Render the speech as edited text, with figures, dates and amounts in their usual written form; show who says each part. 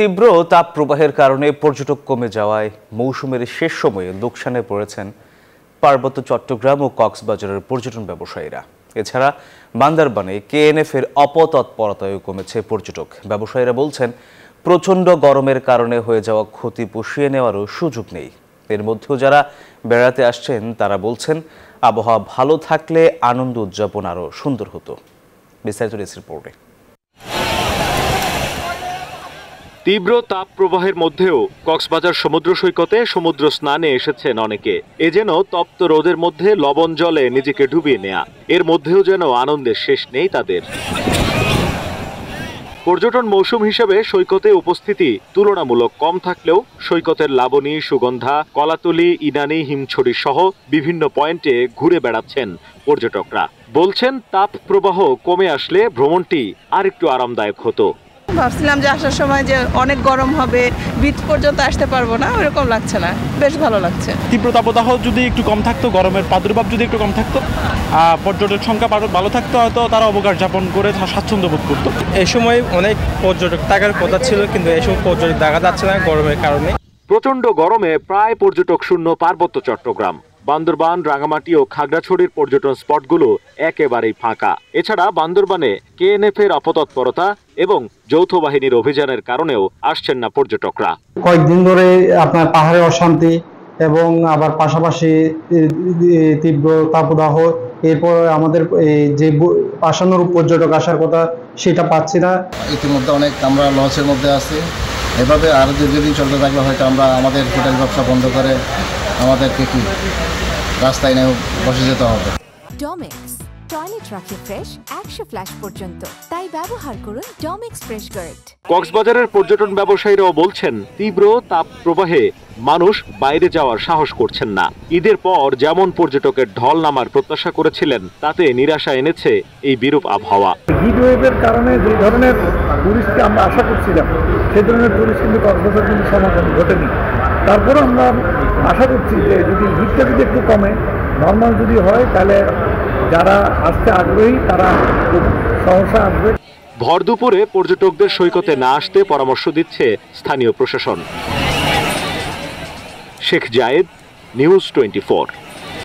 Speaker 1: তীব্র তাপ প্রবাহের কারণে পর্যটক কমে যাওয়ায় মৌসুমের শেষ সময়ে লোকসানে পড়েছেন পার্বত্য চট্টগ্রাম ও কক্সবাজারের পর্যটন ব্যবসায়ীরা। এছাড়া বান্দরবানে কেএনএফ এর অপতৎপরতায়ও কমেছে পর্যটক। ব্যবসায়ীরা বলছেন, প্রচণ্ড গরমের কারণে হয়ে যাওয়া ক্ষতি পুষিয়ে নেওয়ারও সুযোগ নেই। এর মধ্যেও যারা বেড়াতে আসছেন তারা বলছেন, আবহাওয়া ভালো থাকলে আনন্দ উদযাপন আরও সুন্দর হতো। বিস্তারিত রিপোর্টে।
Speaker 2: তীব্র তাপ প্রবাহের মধ্যেও কক্সবাজার সমুদ্র সৈকতে সমুদ্র স্নানে এসেছেন অনেকে। এ যেন তপ্ত রোদের মধ্যে লবণ জলে নিজেকে ডুবিয়ে নেয়া। এর মধ্যেও যেন আনন্দের শেষ নেই তাদের। পর্যটন মৌসুম হিসেবে সৈকতে উপস্থিতি তুলনামূলক কম থাকলেও সৈকতের লাবণী, সুগন্ধা, কলাতলি, ইনানি, হিমছড়ি সহ বিভিন্ন পয়েন্টে ঘুরে বেড়াচ্ছেন পর্যটকরা। বলছেন, তাপ প্রবাহ কমে আসলে ভ্রমণটি আরেকটু আরামদায়ক হতো।
Speaker 3: ভাবছিলাম যে আসার সময় যে অনেক গরম হবে, বিচ পর্যন্ত আসতে পারবো না, ওরকম লাগছে না, বেশ ভালো লাগছে।
Speaker 4: তীব্র তাপদাহ যদি একটু কম থাকতো, গরমের প্রাদুর্ভাব যদি একটু কম থাকতো, পর্যটক সংখ্যা ভালো থাকতো, হয়তো তারা অবকাশ যাপন করে স্বাচ্ছন্দ্য বোধ করতো।
Speaker 5: এই সময় অনেক পর্যটক থাকার কথা ছিল, কিন্তু এই সময় পর্যটক দেখা যাচ্ছে না গরমের কারণে।
Speaker 2: প্রচণ্ড গরমে প্রায় পর্যটক শূন্য পার্বত্য চট্টগ্রাম। বান্দরবান, রাঙামাটি ও খাগড়াছড়ির পর্যটন স্পটগুলো একেবারেই ফাঁকা। এছাড়া বান্দরবানে কেএনএফ এর অপতৎপরতা এবং যৌথ বাহিনীর অভিযানের কারণেও আসছেন না পর্যটকরা।
Speaker 6: কয়েকদিন ধরে আপনার পাহাড়ে অশান্তি এবং আবার পাশাপাশি তীব্র তাপদাহ, এরপর আমাদের যে আশানুরূপ পর্যটক আসার কথা সেটা পাচ্ছি না।
Speaker 7: ইতিমধ্যে অনেক আমরা লসের মধ্যে আছি। এভাবে আরো দীর্ঘদিন চলতে থাকলে হয়তো আমরা আমাদের হোটেল ব্যবসা বন্ধ করে আমাদেরকে কি রাস্তায় নিয়ে বসে যেতে হবে।
Speaker 8: ডমেক্স টয়লেট রাখে ফ্রেশ 100 ফ্ল্যাশ পর্যন্ত, তাই ব্যবহার করুন ডমেক্স ফ্রেশ গার্ড।
Speaker 2: কক্সবাজারের পর্যটন ব্যবসায়ীরাও বলছেন, তীব্র তাপ প্রবাহে মানুষ বাইরে যাওয়ার সাহস করছেন না। ঈদের পর যেমন পর্যটকের ঢল নামার প্রত্যাশা করেছিলেন, তাতে নিরাশা এনেছে এই বিরূপ আবহাওয়া।
Speaker 9: হিট ওয়েভের কারণে যে ধরনের টুরিস্টকে আমরা আশা করছিলাম, সেই ধরনের টুরিস্ট কিন্তু কক্সবাজার কিন্তু সমাগম ঘটেনি। তারপরে আমরা আশা করছি যে যদি হিটটা যদি একটু কমে, নর্মাল যদি হয়, তাহলে যারা আসতে আগ্রহী তারা খুব সহসা আসবে।
Speaker 2: ভর দুপুরে পর্যটকদের সৈকতে না আসতে পরামর্শ দিচ্ছে স্থানীয় প্রশাসন। শেখ জায়েদ, নিউজ 24।